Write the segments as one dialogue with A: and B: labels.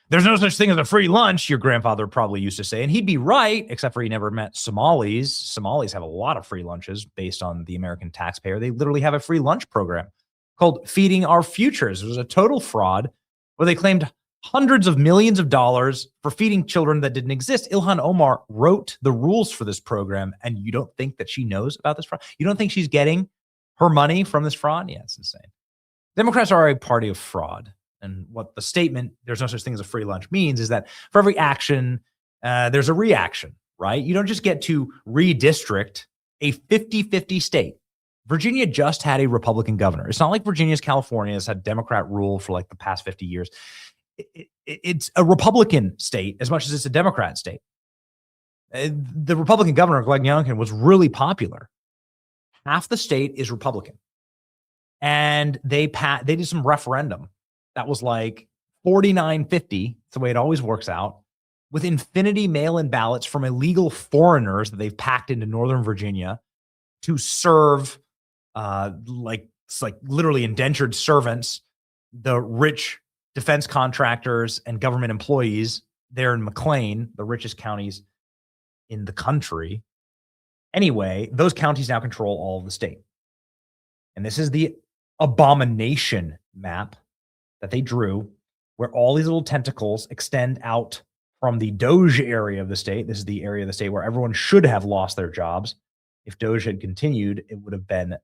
A: There's no such thing as a free lunch, your grandfather probably used to say. And he'd be right, except for he never met Somalis. Somalis have a lot of free lunches based on the American taxpayer. They literally have a free lunch program called Feeding Our Futures. It was a total fraud where they claimed hundreds of millions of dollars for feeding children that didn't exist. Ilhan Omar wrote the rules for this program, and you don't think that she knows about this fraud? You don't think she's getting her money from this fraud? Yeah, it's insane. Democrats are a party of fraud. And what the statement, there's no such thing as a free lunch, means is that for every action, there's a reaction, right? You don't just get to redistrict a 50-50 state. Virginia just had a Republican governor. It's not like Virginia's California has had Democrat rule for like the past 50 years. It's a Republican state as much as it's a Democrat state. The Republican governor, Glenn Youngkin, was really popular. Half the state is Republican. And they did some referendum that was like 49-50. It's the way it always works out, with infinity mail-in ballots from illegal foreigners that they've packed into Northern Virginia to serve like literally indentured servants, the rich defense contractors and government employees there in McLean, the richest counties in the country. Anyway, those counties now control all of the state. And this is the abomination map that they drew, where all these little tentacles extend out from the Doge area of the state. This is the area of the state where everyone should have lost their jobs. If Doge had continued, it would have been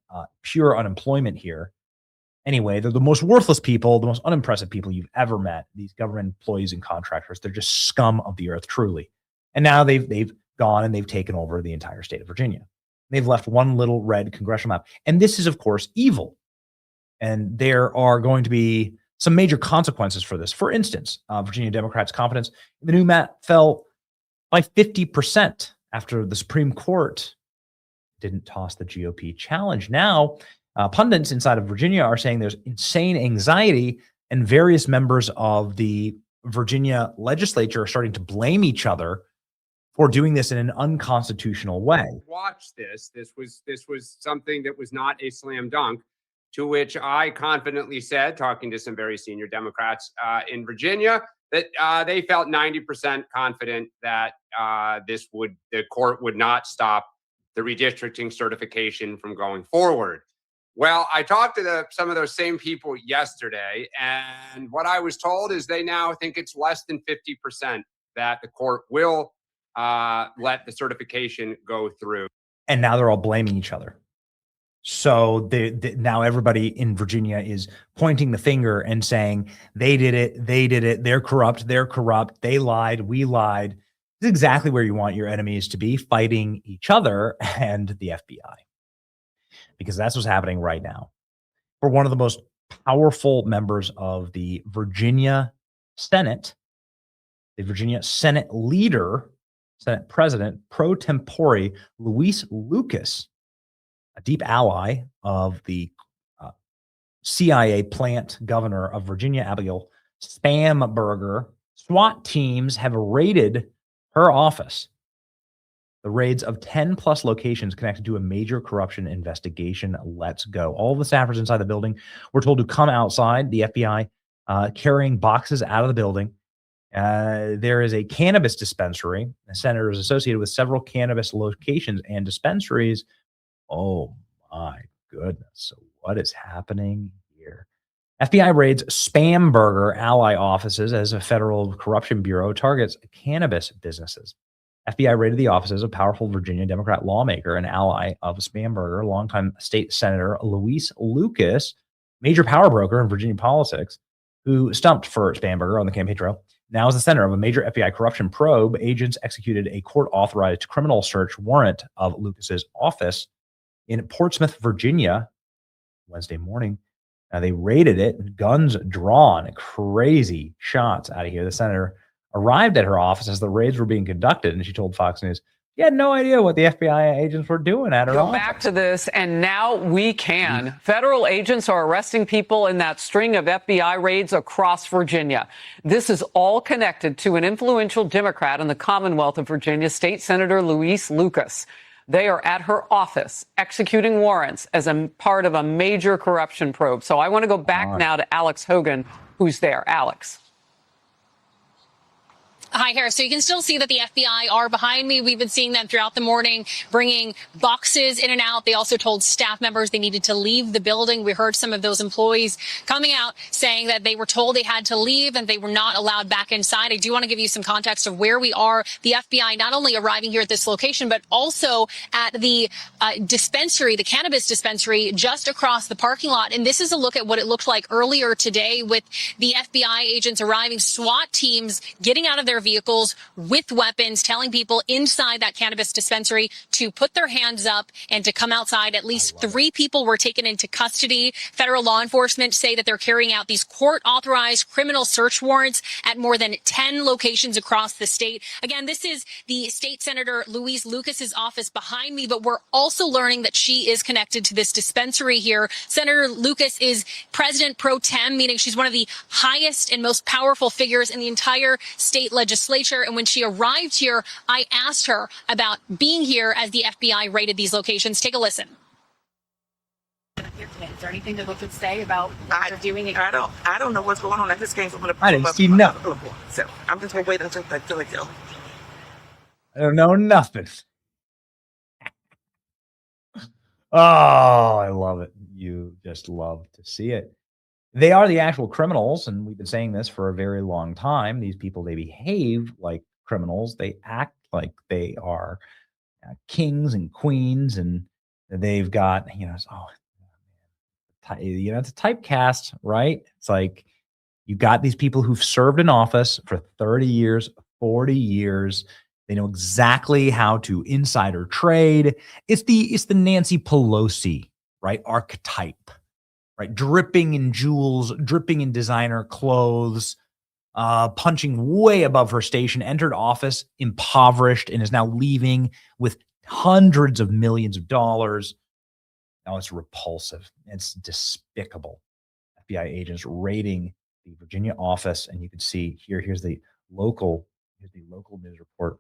A: pure unemployment here. Anyway, they're the most worthless people, the most unimpressive people you've ever met. These government employees and contractors, they're just scum of the earth, truly. And now they've gone and they've taken over the entire state of Virginia. They've left one little red congressional map. And this is, of course, evil. And there are going to be some major consequences for this. For instance, Virginia Democrats' confidence in the new map fell by 50% after the Supreme Court didn't toss the GOP challenge. Now, pundits inside of Virginia are saying there's insane anxiety, and various members of the Virginia legislature are starting to blame each other for doing this in an unconstitutional way.
B: Watch this. This was something that was not a slam dunk, to which I confidently said, talking to some very senior Democrats in Virginia, that they felt 90% confident that the court would not stop the redistricting certification from going forward. Well, I talked to some of those same people yesterday, and what I was told is they now think it's less than 50% that the court will let the certification go through.
A: And now they're all blaming each other. So now everybody in Virginia is pointing the finger and saying, they did it, they're corrupt, they lied, we lied. This is exactly where you want your enemies to be, fighting each other and the FBI. Because that's what's happening right now. For one of the most powerful members of the Virginia Senate, the Virginia Senate leader, Senate President pro tempore Luis Lucas, a deep ally of the CIA plant governor of Virginia, Abigail Spamberger, SWAT teams have raided her office. The raids of 10 plus locations connected to a major corruption investigation. Let's go. All the staffers inside the building were told to come outside. The FBI carrying boxes out of the building. There is a cannabis dispensary. The senator is associated with several cannabis locations and dispensaries. Oh my goodness. So what is happening here? FBI raids Spamberger ally offices as a federal corruption bureau targets cannabis businesses. FBI raided the offices of powerful Virginia Democrat lawmaker and ally of Spamberger, longtime state senator Luis Lucas, major power broker in Virginia politics, who stumped for Spamberger on the campaign trail. Now is the center of a major FBI corruption probe. Agents executed a court-authorized criminal search warrant of Lucas's office in Portsmouth, Virginia, Wednesday morning. They raided it, guns drawn, crazy shots out of here. The senator arrived at her office as the raids were being conducted, and she told Fox News she had no idea what the FBI agents were doing at her office.
C: Go back to this, and now we can. Federal agents are arresting people in that string of FBI raids across Virginia. This is all connected to an influential Democrat in the Commonwealth of Virginia, State Senator Luis Lucas. They are at her office executing warrants as a part of a major corruption probe. So I want to go back now to Alex Hogan, who's there. Alex.
D: Hi, Harris. So you can still see that the FBI are behind me. We've been seeing them throughout the morning, bringing boxes in and out. They also told staff members they needed to leave the building. We heard some of those employees coming out saying that they were told they had to leave and they were not allowed back inside. I do want to give you some context of where we are. The FBI not only arriving here at this location, but also at the dispensary, the cannabis dispensary just across the parking lot. And this is a look at what it looked like earlier today with the FBI agents arriving, SWAT teams getting out of their vehicles with weapons, telling people inside that cannabis dispensary to put their hands up and to come outside. At least 3 people were taken into custody. Federal law enforcement say that they're carrying out these court-authorized criminal search warrants at more than 10 locations across the state. Again, this is the State Senator Louise Lucas's office behind me, but we're also learning that she is connected to this dispensary here. Senator Lucas is president pro tem, meaning she's one of the highest and most powerful figures in the entire state legislature. And when she arrived here, I asked her about being here as the FBI raided these locations. Take a listen.
E: Is there anything that could say about what they're doing? I don't know what's going on. I just came from
A: I didn't see nothing.
E: So I'm just gonna wait until they tell me.
A: I don't know nothing. Oh, I love it. You just love to see it. They are the actual criminals, and we've been saying this for a very long time. These people, they behave like criminals. They act like they are kings and queens, and they've got, it's a typecast, right? It's like you got these people who've served in office for 30 years, 40 years. They know exactly how to insider trade. It's the Nancy Pelosi, right, archetype, right? Dripping in jewels, dripping in designer clothes, punching way above her station, entered office impoverished and is now leaving with hundreds of millions of dollars. Now it's repulsive. It's despicable. FBI agents raiding the Virginia office, and you can see here's the local news report.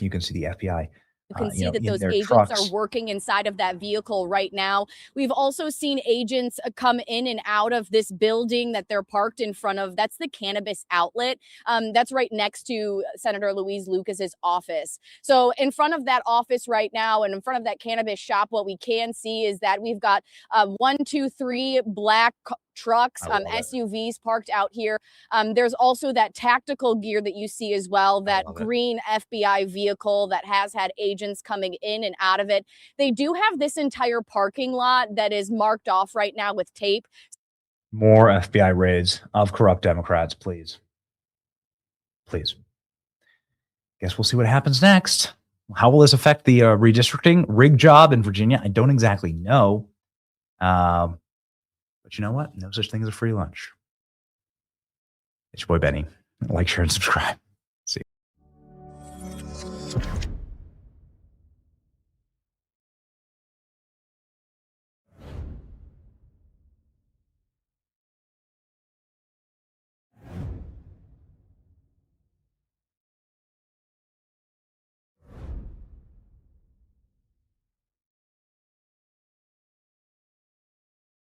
A: You can see the FBI.
F: You can see that those agents
A: trucks
F: are working inside of that vehicle right now. We've also seen agents come in and out of this building that they're parked in front of. That's the cannabis outlet. That's right next to Senator Louise Lucas's office. So in front of that office right now and in front of that cannabis shop, what we can see is that we've got 1, 2, 3 black trucks, SUVs parked out here. There's also that tactical gear that you see as well, that green FBI vehicle that has had agents coming in and out of it. They do have this entire parking lot that is marked off right now with tape.
A: More FBI raids of corrupt Democrats, please. Please. Guess we'll see what happens next. How will this affect the redistricting rig job in Virginia? I don't exactly know. But you know what? No such thing as a free lunch. It's your boy Benny. Like, share, and subscribe.